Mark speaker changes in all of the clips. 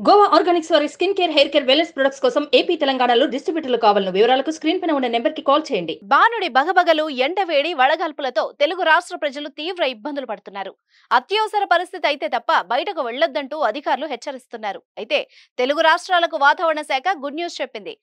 Speaker 1: Goa Organics వారి skin care, hair care, wellness products కోసం AP, తెలంగాణలో డిస్ట్రిబ్యూటర్లు కావాలను వివరాలకు స్క్రీన్ పైన ఉన్న నెంబర్కి కాల్ చేయండి.
Speaker 2: బానుడి బగబగలు, ఎండవేడి, వడగాల్పులతో తెలుగు రాష్ట్ర ప్రజలు తీవ్ర ఇబ్బందులు పడుతున్నారు. అత్యవసర పరిస్థితి అయితే తప్ప బయటకు వెళ్లొద్దంటూ అధికారులు హెచ్చరిస్తున్నారు. అయితే తెలుగు రాష్ట్రాలకు వాతావరణ శాఖ గుడ్ న్యూస్ చెప్పింది.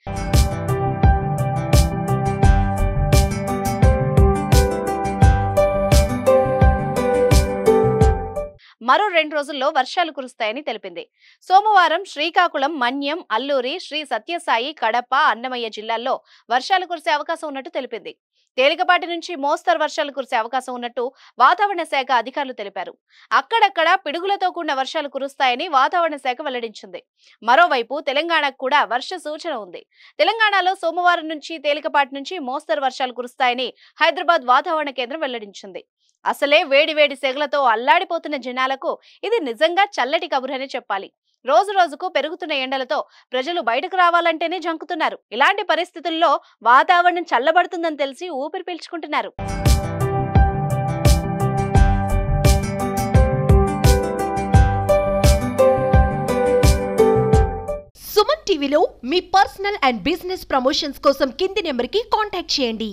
Speaker 2: మరో 2 రోజుల్లో వర్షాలు కురుస్తాయని తెలిపింది. సోమవారం శ్రీకాకుళం, మన్యం, అల్లూరి, శ్రీ సత్యసాయి, కడప, అన్నమయ్య జిల్లాల్లో వర్షాలు కురిసే అవకాశం ఉన్నట్టు తెలిపింది. తేలికపాటి నుంచి మోస్తరు వర్షాలు కురిసే అవకాశం ఉన్నట్టు వాతావరణ శాఖ అధికారులు తెలిపారు. అక్కడక్కడ పిడుగులతో కూడిన వర్షాలు కురుస్తాయని వాతావరణ శాఖ వెల్లడించింది. మరోవైపు తెలంగాణకు కూడా వర్ష సూచన ఉంది. తెలంగాణలో సోమవారం నుంచి తేలికపాటి నుంచి మోస్తరు వర్షాలు కురుస్తాయని హైదరాబాద్ వాతావరణ కేంద్రం వెల్లడించింది. అసలే వేడి సెగలతో అల్లాడిపోతున్న జనాలకు ఇది నిజంగా చల్లటి కబురనే చెప్పాలి. రోజు రోజుకు పెరుగుతున్న ఎండలతో ప్రజలు బయటకు రావాలంటేనే జంకుతున్నారు. ఇలాంటి పరిస్థితుల్లో వాతావరణం చల్లబడుతుందని తెలిసి ఊపిరి పీల్చుకుంటున్నారు.
Speaker 3: సుమన్ టీవీలో మీ పర్సనల్ అండ్ బిజినెస్ ప్రమోషన్స్ కోసం కింది నెంబర్కి కాంటాక్ట్ చేయండి.